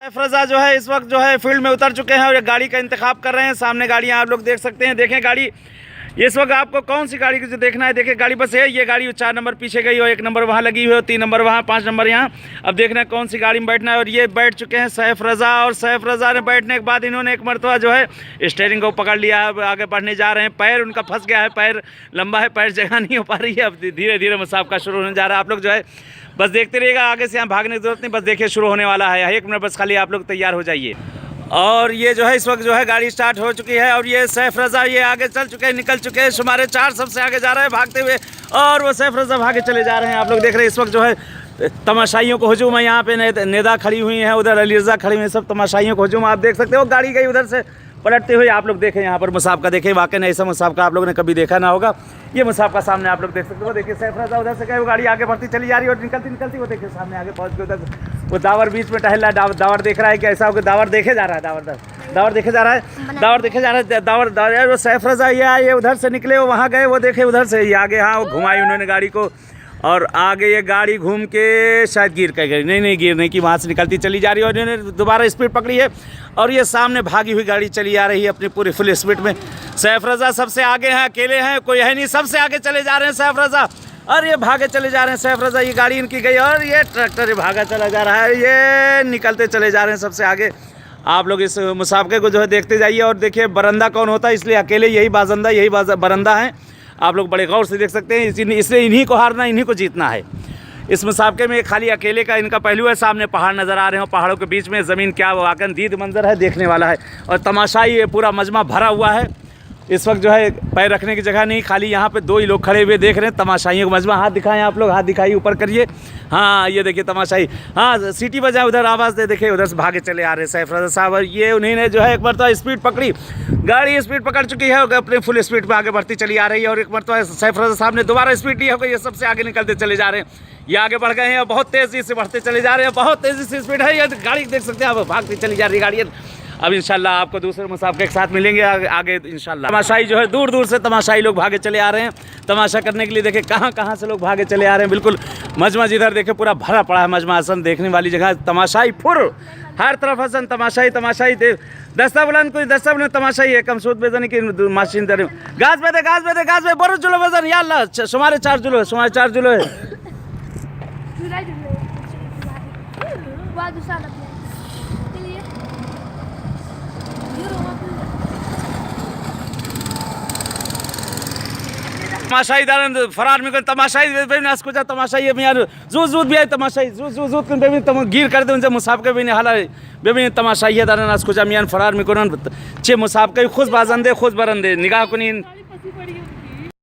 सैफ जो है इस वक्त जो है फील्ड में उतर चुके हैं और एक गाड़ी का इंतखाब कर रहे हैं। सामने गाड़ियां आप लोग देख सकते हैं। देखें गाड़ी इस वक्त आपको कौन सी गाड़ी जो देखना है, देखिए गाड़ी बस है। ये गाड़ी 4 नंबर पीछे गई और 1 नंबर वहाँ लगी हुई है, 3 नंबर वहाँ, 5 नंबर यहाँ। अब देखना है कौन सी गाड़ी में बैठना है। और ये बैठ चुके हैं सैफ रज़ा, और सैफ रज़ा ने बैठने के बाद इन्होंने एक मरतबा जो है स्टीयरिंग को पकड़ लिया है। अब आगे बढ़ने जा रहे हैं। पैर उनका फंस गया है, पैर लंबा है, पैर जगह नहीं हो पा रही है। अब धीरे धीरे मुसाफका शुरू होने जा रहा है। आप लोग जो है बस देखते रहिएगा, आगे से यहाँ भागने की जरूरत नहीं, बस देखिए शुरू होने वाला है। 1 मिनट बस खाली आप लोग तैयार हो जाइए। और ये जो है इस वक्त जो है गाड़ी स्टार्ट हो चुकी है और ये सैफ रज़ा ये आगे चल चुके हैं, निकल चुके हैं। शुमारे 4 सबसे आगे जा रहे हैं भागते हुए, और वो सैफ रज़ा भागे चले जा रहे हैं। आप लोग देख रहे हैं इस वक्त जो है तमाशाइयों को हजूम है। यहाँ पे नेदा खड़ी हुई हैं, उधर अली रज़ा खड़ी हुई हैं, सब तमाशाइयों को हजूम आप देख सकते हो। गाड़ी गई उधर से पलटते हुए। आप लोग देखें यहाँ पर मुसाफका, देखें वाकई में ऐसा मुसाफका आप लोगों ने कभी देखा ना होगा। ये मुसाफका सामने आप लोग देख सकते हो। देखिए सैफ रज़ा उधर से गए, वो गाड़ी आगे बढ़ती चली जा रही है और निकलती वो देखिए सामने आगे पहुँच गए। उधर वो दावर बीच में टहल रहा है, दावर देख रहा है कि ऐसा हो कि दावर देखे जा रहा है, दावर देखे जा रहा है, दावर वो सैफ रज़ा ये उधर से निकले, वो वहाँ गए, वो देखे उधर से ये आगे, हाँ वो घुमाई उन्होंने गाड़ी को, और आगे ये गाड़ी घूम के शायद गिर कर गई। नहीं गिर नहीं, कि वहाँ से निकलती चली जा रही है और इन्होंने दोबारा स्पीड पकड़ी है और ये सामने भागी हुई गाड़ी चली आ रही है अपनी पूरी फुल स्पीड में। सैफ रज़ा सबसे आगे हैं, अकेले हैं, कोई है नहीं, सबसे आगे चले जा रहे हैं सैफ रज़ा, और ये भागे चले जा रहे हैं सैफ रज़ा। ये गाड़ी इनकी गई और ये ट्रैक्टर भागा चला जा रहा है, ये निकलते चले जा रहे हैं सबसे आगे। आप लोग इस मुसाफके को जो है देखते जाइए और देखिए बरंदा कौन होता है, इसलिए अकेले यही बाजंदा यही बरंदा है। आप लोग बड़े गौर से देख सकते हैं, इसलिए इन्हीं को हारना, इन्हीं को जीतना है। इस मुसाफके में खाली अकेले का इनका पहलू है। सामने पहाड़ नज़र आ रहे हैं, पहाड़ों के बीच में ज़मीन, क्या वाकई दीद मंजर है, देखने वाला है। और तमाशाई ये पूरा मजमा भरा हुआ है। इस वक्त जो है पैर रखने की जगह नहीं, खाली यहाँ पे 2 ही लोग खड़े हुए देख रहे हैं तमाशाइयों का मजमा। हाथ दिखाएं आप लोग, हाथ दिखाइए, ऊपर करिए। हाँ ये देखिए तमाशाई, हाँ सीटी बजाए, उधर आवाज़ दे, देखिए उधर से भागे चले आ रहे हैं सैफ रज़ा साहब। ये उन्हीं ने जो है एक मरतबा स्पीड पकड़ी, गाड़ी स्पीड पकड़ चुकी है, अपने फुल स्पीड में आगे बढ़ती चली आ रही है। और एक मरतबा सैफ रज़ा साहब ने दोबारा स्पीड ली होकर ये सबसे आगे निकलते चले जा रहे हैं। ये आगे बढ़ गए हैं और बहुत तेज़ी से बढ़ते चले जा रहे हैं, बहुत तेज़ी से स्पीड है। ये गाड़ी देख सकते हैं आप, भागती चली जा रही है गाड़ी। अब इंशाल्लाह आपको दूसरे मुसाफिर के साथ मिलेंगे आगे इंशाल्लाह। तमाशाई जो है दूर दूर से तमाशाई लोग भागे चले आ रहे हैं तमाशा करने के लिए। देखे कहाँ से लोग भागे चले आ रहे हैं। बिल्कुल मजमा जिधर देखे पूरा भरा पड़ा है मजमा, हसन देखने वाली जगह, तमाशाई फुर हर तरफ हसन तमाशाई। दस्ता बुलंद कोई दस्ता बुलंद तमाशाई है, कम सूद बेजनी की माशीन दर गाज पे बरो जुलो वजन या अल्लाह शुमारे 4 जुलो है। तमाशाई दारन फरार में तमाशाई बेबी आस कुछ तमाशाई में यार जूद भी है तमाशाई जूद कर बेबी तम गिर कर दे उनसे मुसाफके भी नहीं हाला बेबी तमाशाई है दारन आस कुछ मियान फरार में कोन छे मुसाफके खुद बाजंदे खुद बरंदे निगाह कुनी